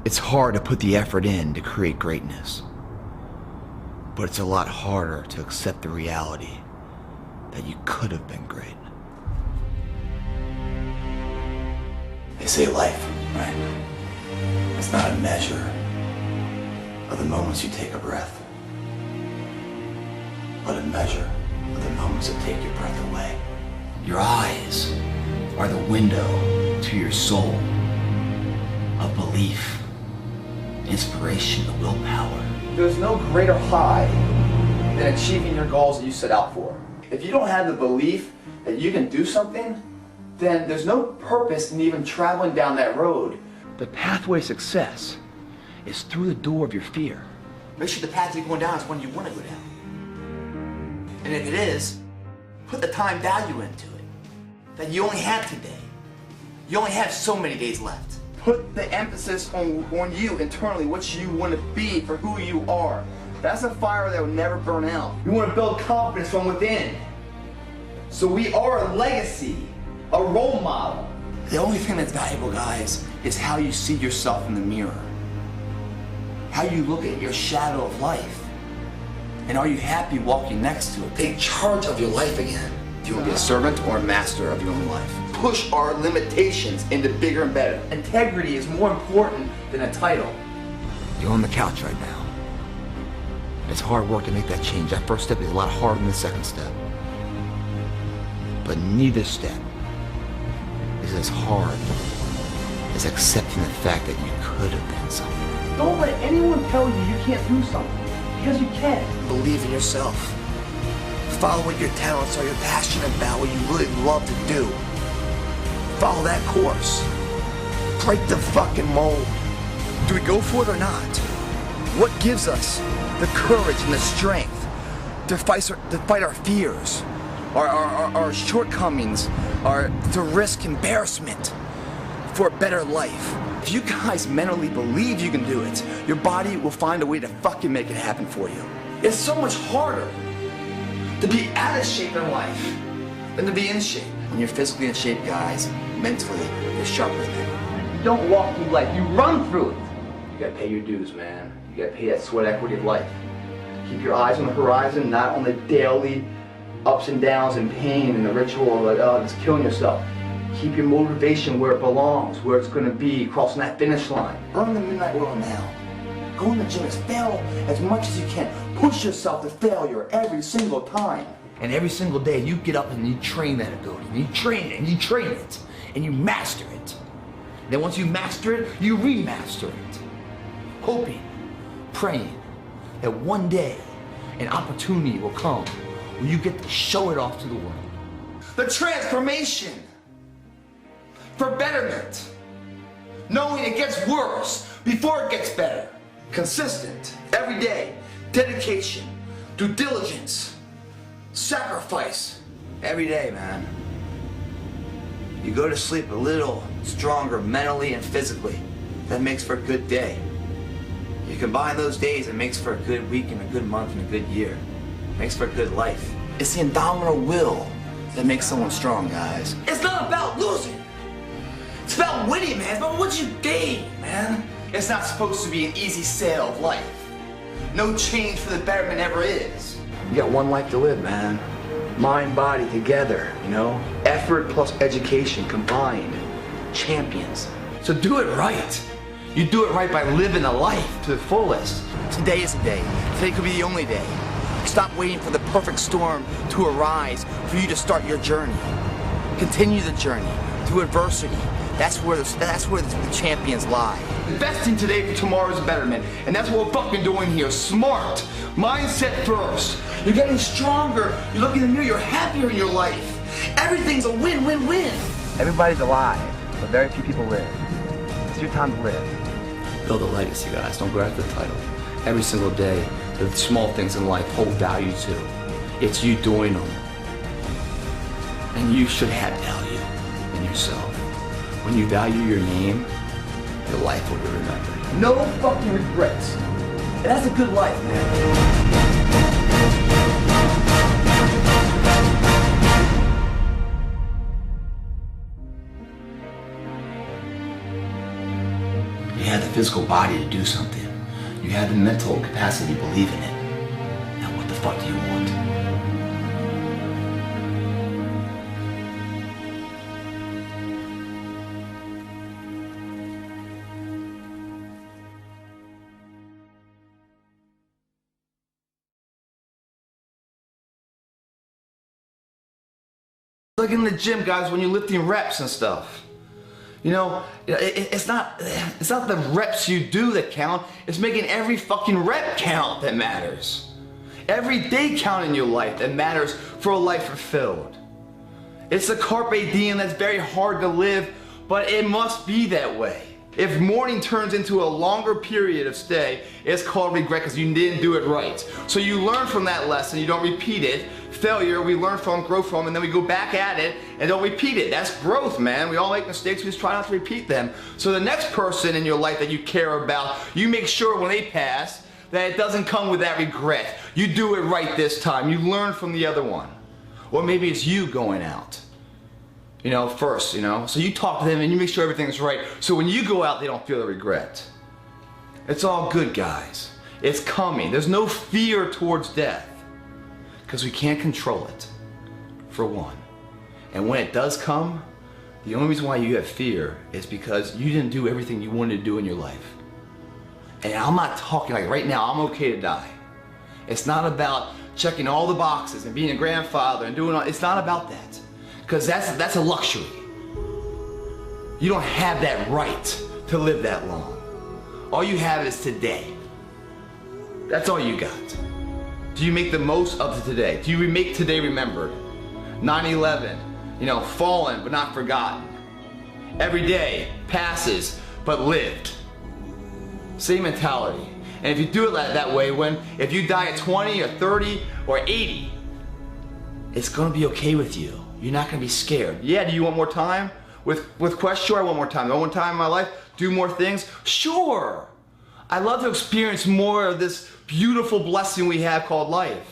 It's hard to put the effort in to create greatness, but it's a lot harder to accept the reality that you could have been great. They say life, right? It's not a measure of the moments you take a breath, but a measure of the moments that take your breath away. Your eyes are the window to your soul of belief, inspiration, the willpower. There's no greater high than achieving your goals that you set out for. If you don't have the belief that you can do something, then there's no purpose in even traveling down that road. The pathway to success is through the door of your fear. Make sure the path you're going down is one you want to go down. And if it is, put the time value into it. That you only have today. You only have so many days left. Put the emphasis on you internally, what you want to be for who you are. That's a fire that will never burn out. You want to build confidence from within. So we are a legacy, a role model. The only thing that's valuable, guys, is how you see yourself in the mirror. How you look at your shadow of life. And are you happy walking next to it? Take charge of your life again. Do you want to be a servant or a master of your own life? Push our limitations into bigger and better. Integrity is more important than a title. You're on the couch right now. It's hard work to make that change. That first step is a lot harder than the second step. But neither step is as hard as accepting the fact that you could have been something. Don't let anyone tell you you can't do something, because you can. Believe in yourself. Follow what your talents are, you're passionate about, what you really love to do. Follow that course. Break the fucking mold. Do we go for it or not? What gives us the courage and the strength to fight our fears, our shortcomings, to risk embarrassment for a better life? If you guys mentally believe you can do it, your body will find a way to fucking make it happen for you. It's so much harder to be out of shape in life than to be in shape. When you're physically in shape, guys, mentally, you're sharper than ever. You don't walk through life, you run through it. You gotta pay your dues, man. You gotta pay that sweat equity of life. Keep your eyes on the horizon, not on the daily ups and downs and pain and the ritual of like, oh, just killing yourself. Keep your motivation where it belongs, where it's gonna be, crossing that finish line. Earn the midnight oil now. Go in the gym, fail as much as you can. Push yourself to failure every single time. And every single day you get up and you train that ability. And you train it and you train it and you master it. And then once you master it, you remaster it. Hoping, praying that one day an opportunity will come where you get to show it off to the world. The transformation for betterment. Knowing it gets worse before it gets better. Consistent, every day, dedication, due diligence, sacrifice, every day, man. You go to sleep a little stronger mentally and physically. That makes for a good day. You combine those days, it makes for a good week and a good month and a good year. It makes for a good life. It's the indomitable will that makes someone strong, guys. It's not about losing. It's about winning, man. It's about what you gain, man. It's not supposed to be an easy sail of life. No change for the betterment ever is. You got one life to live, man. Mind, body together, you know? Effort plus education combined. Champions. So do it right. You do it right by living a life to the fullest. Today is the day. Today could be the only day. Stop waiting for the perfect storm to arise for you to start your journey. Continue the journey through adversity. That's where the champions lie. Investing today for tomorrow's betterment, and that's what we're fucking doing here. Smart, mindset first. You're getting stronger. You look in the mirror. You're happier in your life. Everything's a win-win-win. Everybody's alive, but very few people live. It's your time to live. Build a legacy, guys. Don't go after the title. Every single day, the small things in life hold value too. It's you doing them, and you should have value in yourself. When you value your name, your life will be remembered. No fucking regrets. And that's a good life, man. You have the physical body to do something. You have the mental capacity to believe in it. Now what the fuck do you want? Like in the gym, guys, when you're lifting reps and stuff. You know, it's not the reps you do that count, it's making every fucking rep count that matters. Every day count in your life that matters for a life fulfilled. It's a carpe diem that's very hard to live, but it must be that way. If mourning turns into a longer period of stay, it's called regret because you didn't do it right. So you learn from that lesson, you don't repeat it. Failure, we learn from, grow from, and then we go back at it and don't repeat it. That's growth, man. We all make mistakes, we just try not to repeat them. So the next person in your life that you care about, you make sure when they pass that it doesn't come with that regret. You do it right this time. You learn from the other one. Or maybe it's you going out. You know, first, you know. So you talk to them and you make sure everything's right. So when you go out, they don't feel the regret. It's all good, guys. It's coming. There's no fear towards death. Because we can't control it, for one. And when it does come, the only reason why you have fear is because you didn't do everything you wanted to do in your life. And I'm not talking like right now, I'm okay to die. It's not about checking all the boxes and being a grandfather and doing all, it's not about that. Because that's a luxury. You don't have that right to live that long. All you have is today. That's all you got. Do you make the most of today? Do you make today remembered? 9/11, you know, fallen but not forgotten. Every day passes but lived. Same mentality. And if you do it that way, if you die at 20 or 30 or 80, it's gonna be okay with you. You're not gonna be scared. Yeah, do you want more time? With Quest, sure I want more time. Do I want time in my life? Do more things? Sure. I love to experience more of this beautiful blessing we have called life.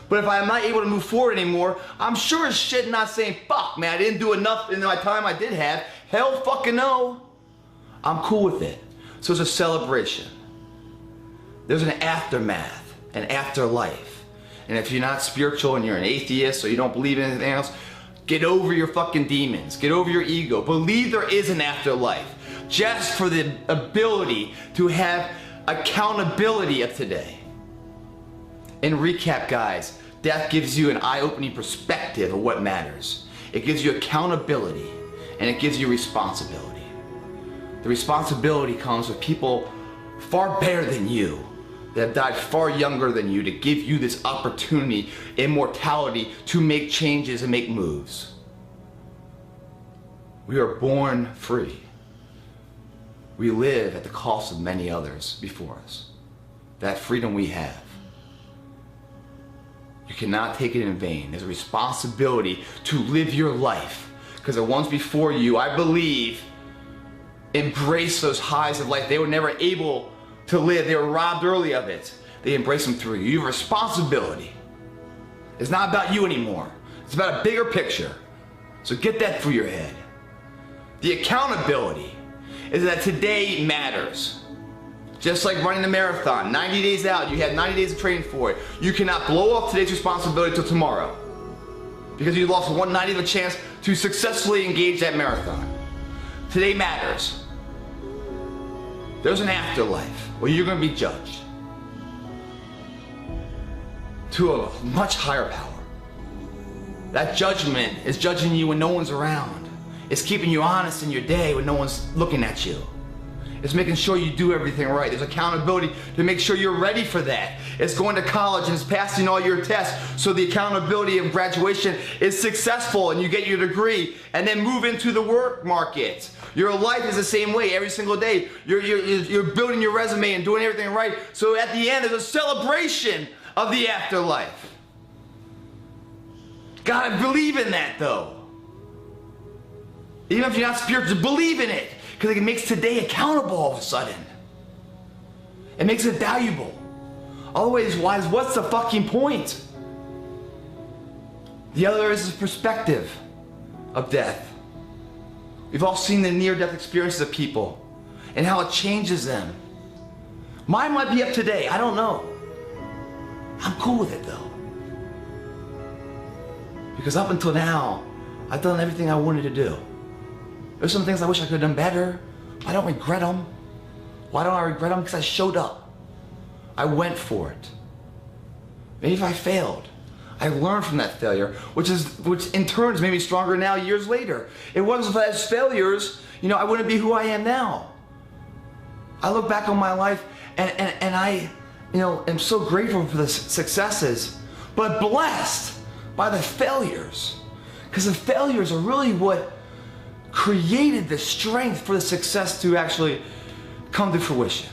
But if I'm not able to move forward anymore, I'm sure as shit not saying, fuck man, I didn't do enough in my time I did have. Hell fucking no. I'm cool with it. So it's a celebration. There's an aftermath, an afterlife. And if you're not spiritual and you're an atheist or you don't believe in anything else, get over your fucking demons. Get over your ego. Believe there is an afterlife. Just for the ability to have accountability of today. In recap, guys, death gives you an eye-opening perspective of what matters. It gives you accountability and it gives you responsibility. The responsibility comes with people far better than you that have died far younger than you to give you this opportunity, immortality, to make changes and make moves. We are born free. We live at the cost of many others before us. That freedom we have. You cannot take it in vain. There's a responsibility to live your life. Because the ones before you, I believe, embrace those highs of life they were never able to live. They were robbed early of it. They embrace them through you. You have a responsibility. It's not about you anymore. It's about a bigger picture. So get that through your head. The accountability is that today matters. Just like running a marathon, 90 days out, you have 90 days of training for it. You cannot blow off today's responsibility till tomorrow because you lost 1/90 of a chance to successfully engage that marathon. Today matters. There's an afterlife where you're going to be judged to a much higher power. That judgment is judging you when no one's around. It's keeping you honest in your day when no one's looking at you. It's making sure you do everything right. There's accountability to make sure you're ready for that. It's going to college and it's passing all your tests so the accountability of graduation is successful and you get your degree and then move into the work market. Your life is the same way every single day. You're building your resume and doing everything right. So at the end, there's a celebration of the afterlife. Gotta believe in that though. Even if you're not spiritual, believe in it. Because it makes today accountable all of a sudden. It makes it valuable. Otherwise, what's the fucking point? The other is the perspective of death. We've all seen the near-death experiences of people. and how it changes them. Mine might be up today, I don't know. I'm cool with it though. Because up until now, I've done everything I wanted to do. There's some things I wish I could have done better. I don't regret them. Why don't I regret them? Because I showed up. I went for it. Maybe if I failed, I learned from that failure, which in turn has made me stronger now years later. It wasn't for those failures, I wouldn't be who I am now. I look back on my life and I, am so grateful for the successes, but blessed by the failures. Because the failures are really what created the strength for the success to actually come to fruition.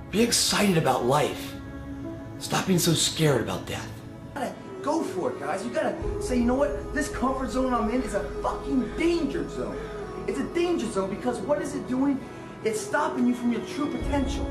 Be excited about life. Stop being so scared about death. You gotta go for it, guys. You gotta say, you know what? This comfort zone I'm in is a fucking danger zone. It's a danger zone because what is it doing? It's stopping you from your true potential.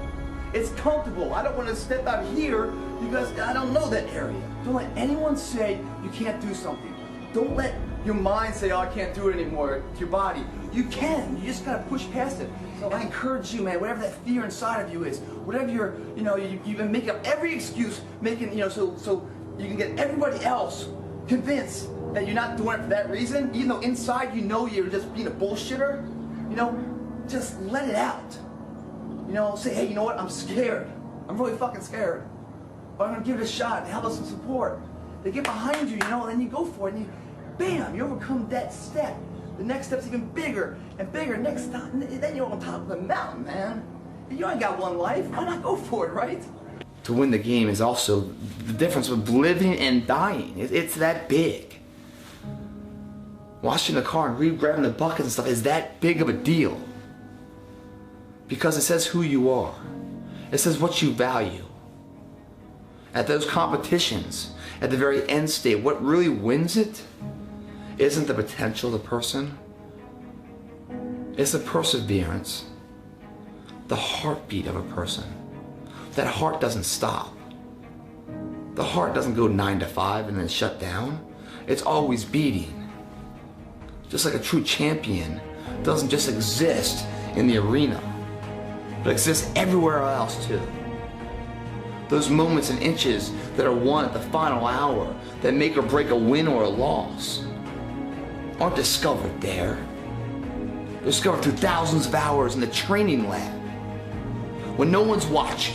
It's comfortable. I don't want to step out here because I don't know that area. Don't let anyone say you can't do something. Don't let your mind say, oh, I can't do it anymore, to your body. You can. You just gotta push past it. So I encourage you, man, whatever that fear inside of you is, whatever you're, you've been making up every excuse, so you can get everybody else convinced that you're not doing it for that reason, even though inside you're just being a bullshitter, just let it out. Say, hey, you know what, I'm scared. I'm really fucking scared. But I'm gonna give it a shot and have some support. They get behind you, and then you go for it, and bam, you overcome that step. The next step's even bigger and bigger. Next time, then you're on top of the mountain, man. You ain't got one life. Why not go for it, right? To win the game is also the difference with living and dying. It's that big. Washing the car and grabbing the buckets and stuff is that big of a deal. Because it says who you are. It says what you value. At those competitions, at the very end state, what really wins it isn't the potential of the person. It's the perseverance, the heartbeat of a person. That heart doesn't stop. The heart doesn't go 9 to 5 and then shut down. It's always beating. Just like a true champion doesn't just exist in the arena, but exists everywhere else too. Those moments and inches that are won at the final hour that make or break a win or a loss aren't discovered there. They're discovered through thousands of hours in the training lab. When no one's watching,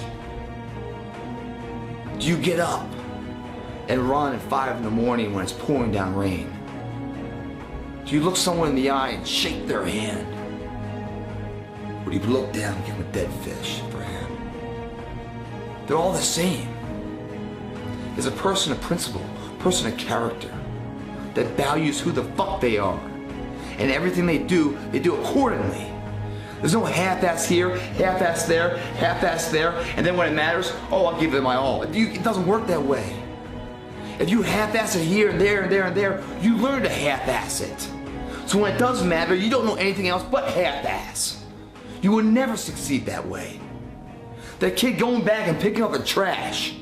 do you get up and run at 5 in the morning when it's pouring down rain? Do you look someone in the eye and shake their hand? Or do you look down and give them a dead fish for a hand? They're all the same. There's a person of principle, a person of character, that values who the fuck they are. And everything they do accordingly. There's no half-ass here, half-ass there, half-ass there, and then when it matters, oh, I'll give it my all. It doesn't work that way. If you half-ass it here and there and there and there, you learn to half-ass it. So when it does matter, you don't know anything else but half-ass. You will never succeed that way. That kid going back and picking up the trash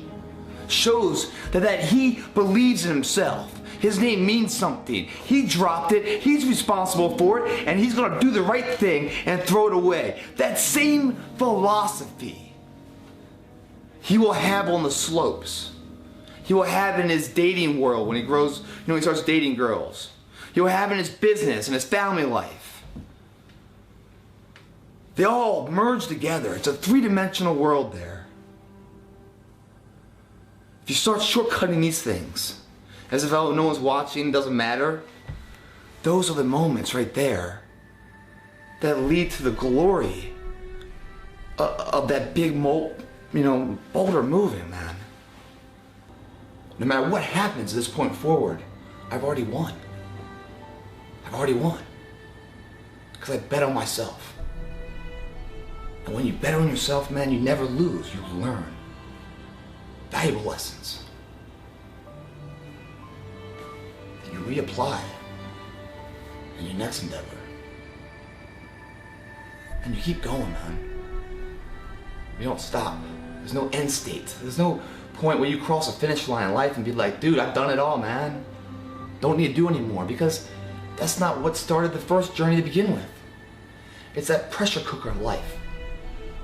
shows that he believes in himself. His name means something. He dropped it, he's responsible for it, and he's gonna do the right thing and throw it away. That same philosophy he will have on the slopes. He will have in his dating world when he grows, he starts dating girls. He will have in his business and his family life. They all merge together. It's a three-dimensional world there. If you start shortcutting these things, as if no one's watching, doesn't matter, those are the moments right there that lead to the glory of that big boulder moving, man. No matter what happens at this point forward, I've already won. I've already won. Because I bet on myself. And when you bet on yourself, man, you never lose, you learn. Valuable lessons. You reapply in your next endeavor. And you keep going, man. You don't stop. There's no end state. There's no point where you cross a finish line in life and be like, dude, I've done it all, man. Don't need to do anymore, because that's not what started the first journey to begin with. It's that pressure cooker of life,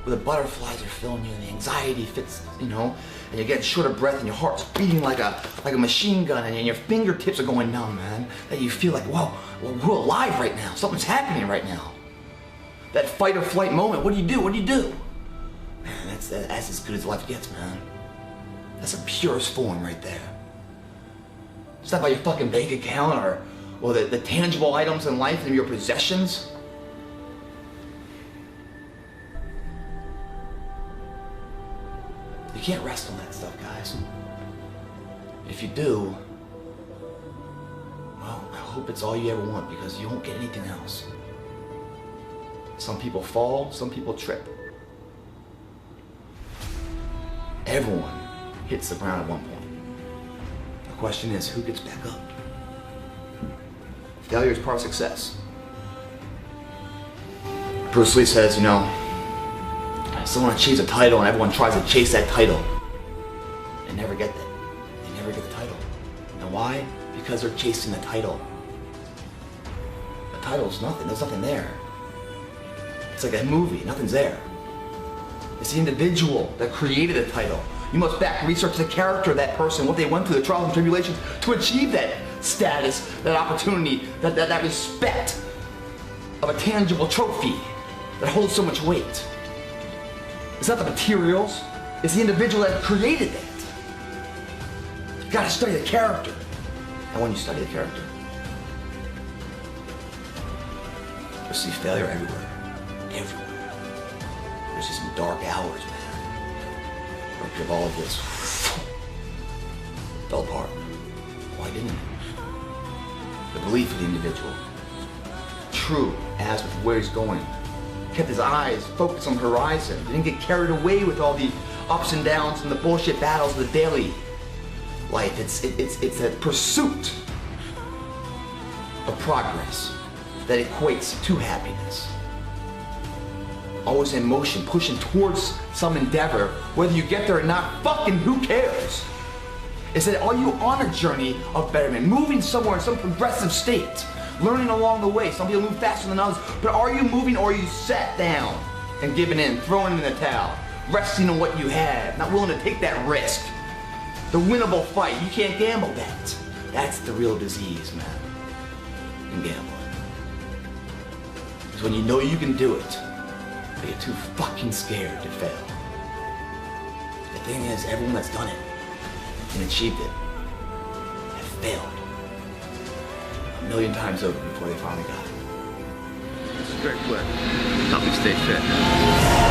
where the butterflies are filling you and the anxiety fits, you know, and you're getting short of breath and your heart's beating like a machine gun and your fingertips are going numb, man. That you feel like, whoa, we're alive right now. Something's happening right now. That fight or flight moment, what do you do? What do you do? Man, that's as good as life gets, man. That's the purest form right there. It's not about your fucking bank account or the tangible items in life and your possessions. You can't rest on that stuff, guys. If you do, well, I hope it's all you ever want, because you won't get anything else. Some people fall, some people trip. Everyone hits the ground at one point. The question is, who gets back up? Failure is part of success. Bruce Lee says, you know, someone achieves a title and everyone tries to chase that title. They never get that. They never get the title. And why? Because they're chasing the title. The title's nothing. There's nothing there. It's like a movie. Nothing's there. It's the individual that created the title. You must back research the character of that person, what they went through, the trials and tribulations to achieve that status, that opportunity, that respect of a tangible trophy that holds so much weight. It's not the materials, it's the individual that created that. You've got to study the character. And when you study the character, you'll see failure everywhere. Everywhere. There's just some dark hours, man. Where of all of this fell apart. Why didn't it? The belief of the individual. True as with where he's going. Kept his eyes focused on the horizon. He didn't get carried away with all the ups and downs and the bullshit battles of the daily life. It's a pursuit of progress that equates to happiness. Always in motion, pushing towards some endeavor. Whether you get there or not, fucking who cares? It's that, are you on a journey of betterment, moving somewhere in some progressive state? Learning along the way. Some people move faster than others, but are you moving, or are you sat down and giving in, throwing in the towel, resting on what you have, not willing to take that risk? The winnable fight, you can't gamble that. That's the real disease, man, in gambling. Because when you know you can do it, but you're too fucking scared to fail. The thing is, everyone that's done it and achieved it have failed a million times over before they finally got it. Straight Plitt. Help me stay fit.